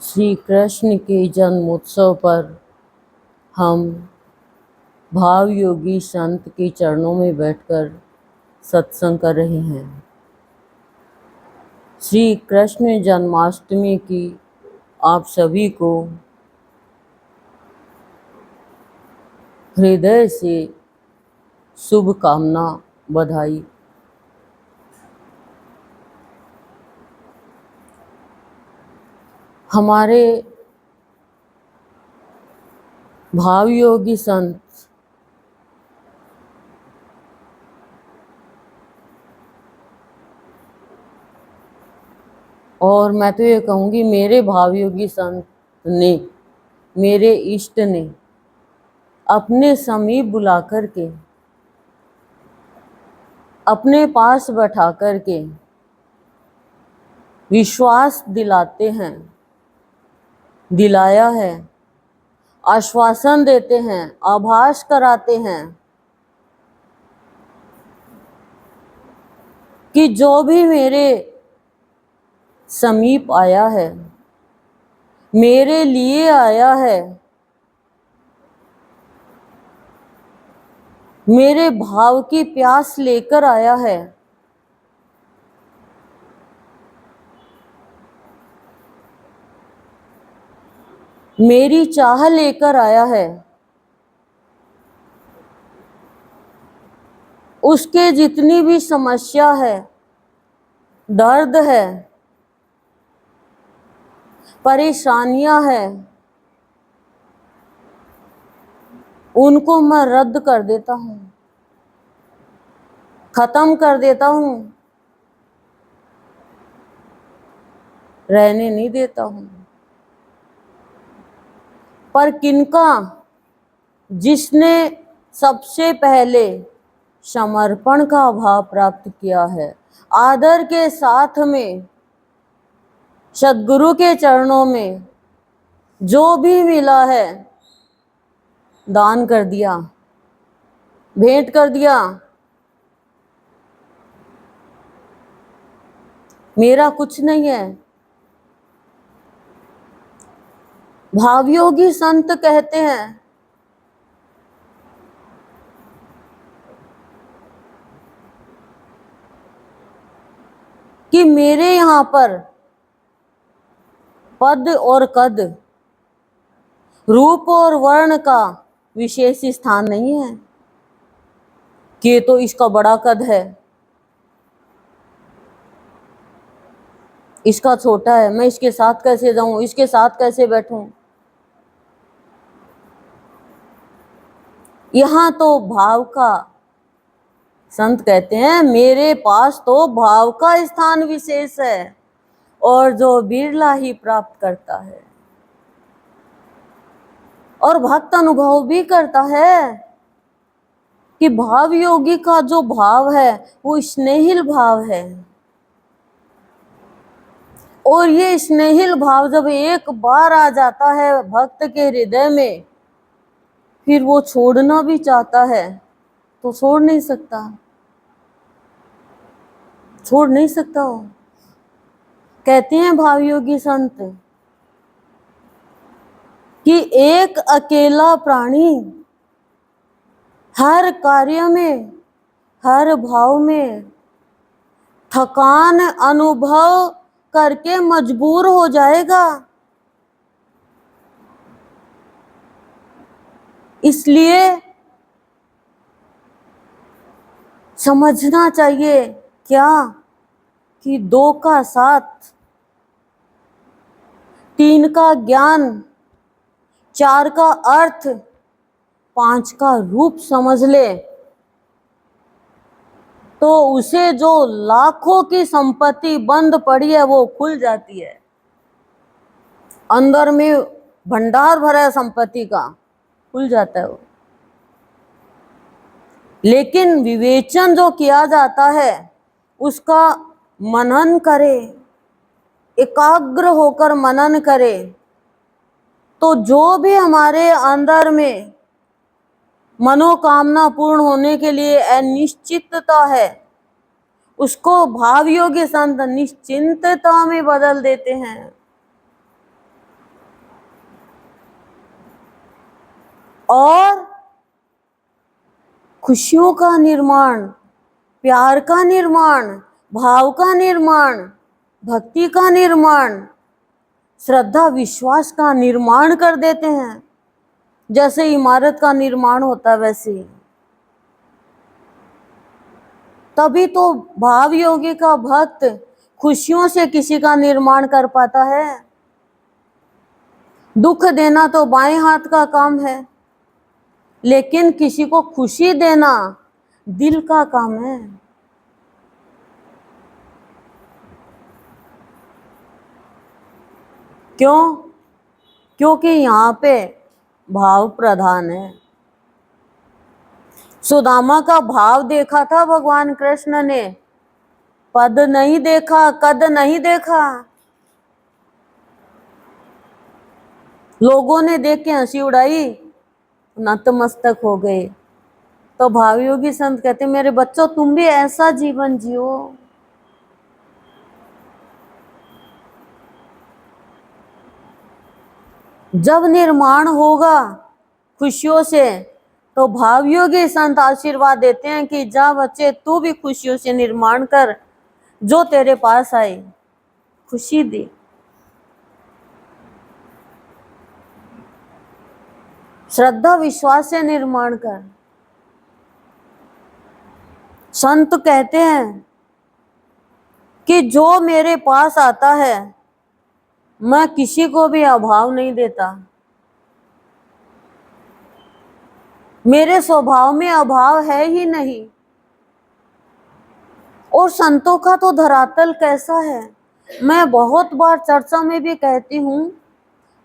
श्री कृष्ण के जन्मोत्सव पर हम भाव योगी संत के चरणों में बैठकर सत्संग कर रहे हैं। श्री कृष्ण जन्माष्टमी की आप सभी को हृदय से शुभकामना, बधाई। हमारे भाव योगी संत और मैं तो ये कहूँगी मेरे भाव योगी संत ने, मेरे इष्ट ने अपने समीप बुला कर के, अपने पास बैठा कर के विश्वास दिलाते हैं, दिलाया है, आश्वासन देते हैं, आभास कराते हैं कि जो भी मेरे समीप आया है, मेरे लिए आया है, मेरे भाव की प्यास लेकर आया है, मेरी चाह लेकर आया है, उसके जितनी भी समस्या है, दर्द है, परेशानियां हैं, उनको मैं रद्द कर देता हूँ, खत्म कर देता हूँ, रहने नहीं देता हूँ। पर किनका, जिसने सबसे पहले समर्पण का भाव प्राप्त किया है, आदर के साथ में सद्गुरु के चरणों में जो भी मिला है दान कर दिया, भेंट कर दिया, मेरा कुछ नहीं है। भावयोगी संत कहते हैं कि मेरे यहाँ पर पद और कद, रूप और वर्ण का विशेष स्थान नहीं है कि ये तो इसका बड़ा कद है, इसका छोटा है, मैं इसके साथ कैसे जाऊं, इसके साथ कैसे बैठूं। यहाँ तो भाव का, संत कहते हैं मेरे पास तो भाव का स्थान विशेष है और जो बिरला ही प्राप्त करता है और भक्त अनुभव भी करता है कि भाव योगी का जो भाव है वो स्नेहिल भाव है। और ये स्नेहिल भाव जब एक बार आ जाता है भक्त के हृदय में, फिर वो छोड़ना भी चाहता है तो छोड़ नहीं सकता, छोड़ नहीं सकता हो। कहते हैं भावयोगी संत कि एक अकेला प्राणी हर कार्य में, हर भाव में थकान अनुभव करके मजबूर हो जाएगा। इसलिए समझना चाहिए क्या कि 2 का 7, 3 का ज्ञान, 4 का अर्थ, 5 का रूप समझ ले तो उसे जो लाखों की संपत्ति बंद पड़ी है वो खुल जाती है। अंदर में भंडार भरा है संपत्ति का, खुल जाता है वो। लेकिन विवेचन जो किया जाता है उसका मनन करे, एकाग्र होकर मनन करे तो जो भी हमारे अंदर में मनोकामना पूर्ण होने के लिए अनिश्चितता है उसको भाव योगी संत निश्चिंतता में बदल देते हैं। और खुशियों का निर्माण, प्यार का निर्माण, भाव का निर्माण, भक्ति का निर्माण, श्रद्धा विश्वास का निर्माण कर देते हैं। जैसे इमारत का निर्माण होता है वैसे ही। तभी तो भाव योगी का भक्त खुशियों से किसी का निर्माण कर पाता है। दुख देना तो बाएं हाथ का काम है, लेकिन किसी को खुशी देना दिल का काम है। क्यों? क्योंकि यहाँ पे भाव प्रधान है। सुदामा का भाव देखा था भगवान कृष्ण ने, पद नहीं देखा, कद नहीं देखा। लोगों ने देख के हंसी उड़ाई, नतमस्तक हो गए। तो भावयोगी संत कहते मेरे बच्चों तुम भी ऐसा जीवन जियो। जब निर्माण होगा खुशियों से तो भावयोगी संत आशीर्वाद देते हैं कि जा बच्चे तू भी खुशियों से निर्माण कर, जो तेरे पास आए खुशी दे। श्रद्धा विश्वास से निर्माण कर। संत कहते हैं कि जो मेरे पास आता है मैं किसी को भी अभाव नहीं देता। मेरे स्वभाव में अभाव है ही नहीं। और संतों का तो धरातल कैसा है, मैं बहुत बार चर्चा में भी कहती हूँ,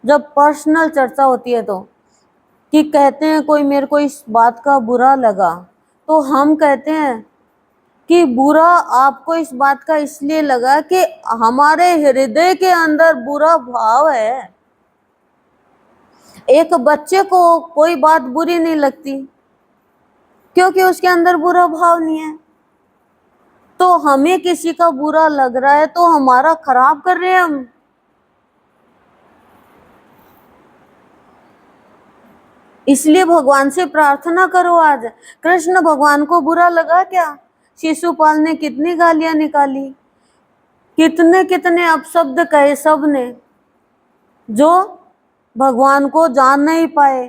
जब पर्सनल चर्चा होती है तो, कि कहते हैं कोई मेरे को इस बात का बुरा लगा, तो हम कहते हैं कि बुरा आपको इस बात का इसलिए लगा कि हमारे हृदय के अंदर बुरा भाव है। एक बच्चे को कोई बात बुरी नहीं लगती क्योंकि उसके अंदर बुरा भाव नहीं है। तो हमें किसी का बुरा लग रहा है तो हमारा खराब कर रहे हैं हम। इसलिए भगवान से प्रार्थना करो। आज कृष्ण भगवान को बुरा लगा क्या? शिशुपाल ने कितनी गालियां निकाली, कितने कितने अपशब्द कहे सब ने, जो भगवान को जान नहीं पाए।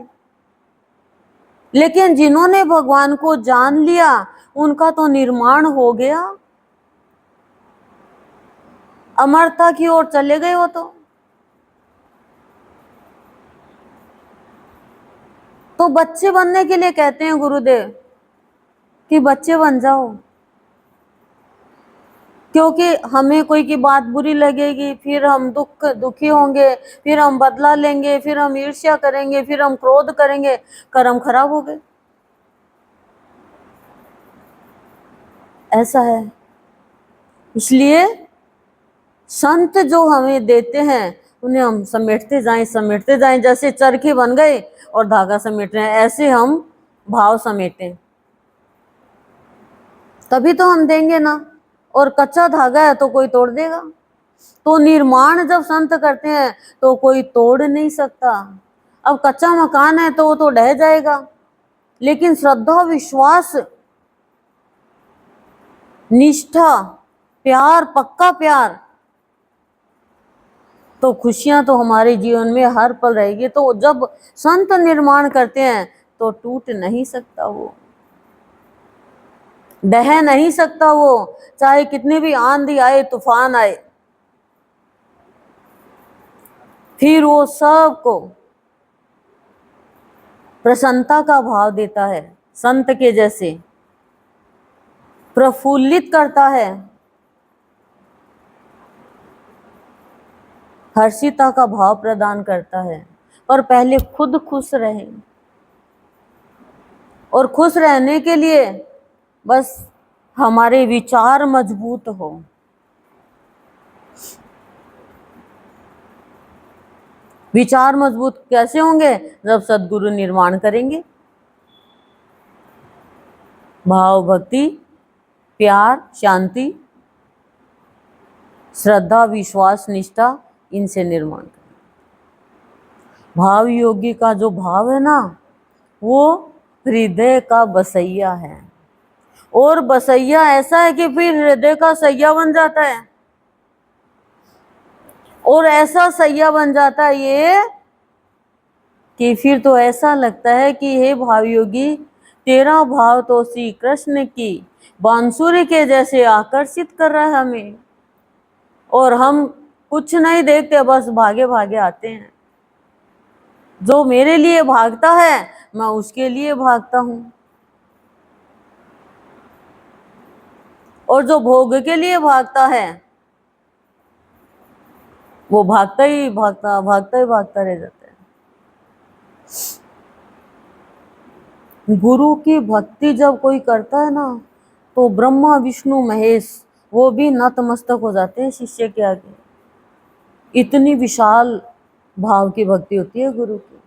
लेकिन जिन्होंने भगवान को जान लिया उनका तो निर्माण हो गया, अमरता की ओर चले गए वो तो बच्चे बनने के लिए कहते हैं गुरुदेव कि बच्चे बन जाओ, क्योंकि हमें कोई की बात बुरी लगेगी, फिर हम दुखी होंगे, फिर हम बदला लेंगे, फिर हम ईर्ष्या करेंगे, फिर हम क्रोध करेंगे, कर्म खराब हो गए। ऐसा है। इसलिए संत जो हमें देते हैं उन्हें हम समेटते जाएं, जैसे चरखी बन गए और धागा समेट रहे हैं, ऐसे हम भाव समेटें, तभी तो हम देंगे ना। और कच्चा धागा है तो कोई तोड़ देगा। तो निर्माण जब संत करते हैं तो कोई तोड़ नहीं सकता। अब कच्चा मकान है तो वो तो ढह जाएगा, लेकिन श्रद्धा विश्वास निष्ठा प्यार, पक्का प्यार, तो खुशियां तो हमारे जीवन में हर पल रहेगी। तो जब संत निर्माण करते हैं तो टूट नहीं सकता, वो ढह नहीं सकता, वो चाहे कितनी भी आंधी आए तूफान आए, फिर वो सबको प्रसन्नता का भाव देता है, संत के जैसे प्रफुल्लित करता है, हर्षिता का भाव प्रदान करता है। पर पहले खुद खुश रहे, और खुश रहने के लिए बस हमारे विचार मजबूत हो। विचार मजबूत कैसे होंगे? जब सद्गुरु निर्माण करेंगे। भाव, भक्ति, प्यार, शांति, श्रद्धा, विश्वास, निष्ठा, इनसे निर्माण करें। भाव योगी का जो भाव है ना, वो हृदय का बसैया है। और बसैया ऐसा है कि फिर हृदय का सैया बन जाता है, और ऐसा सैया बन जाता है ये कि फिर तो ऐसा लगता है कि हे भावयोगी, तेरा भाव तो श्री कृष्ण की बांसुरी के जैसे आकर्षित कर रहा है हमें, और हम कुछ नहीं देखते, बस भागे भागे आते हैं। जो मेरे लिए भागता है मैं उसके लिए भागता हूं, और जो भोग के लिए भागता है वो भागता ही भागता भागता ही भागता रह जाता है। गुरु की भक्ति जब कोई करता है ना, तो ब्रह्मा विष्णु महेश वो भी नतमस्तक हो जाते हैं शिष्य के आगे। इतनी विशाल भाव की भक्ति होती है गुरु की।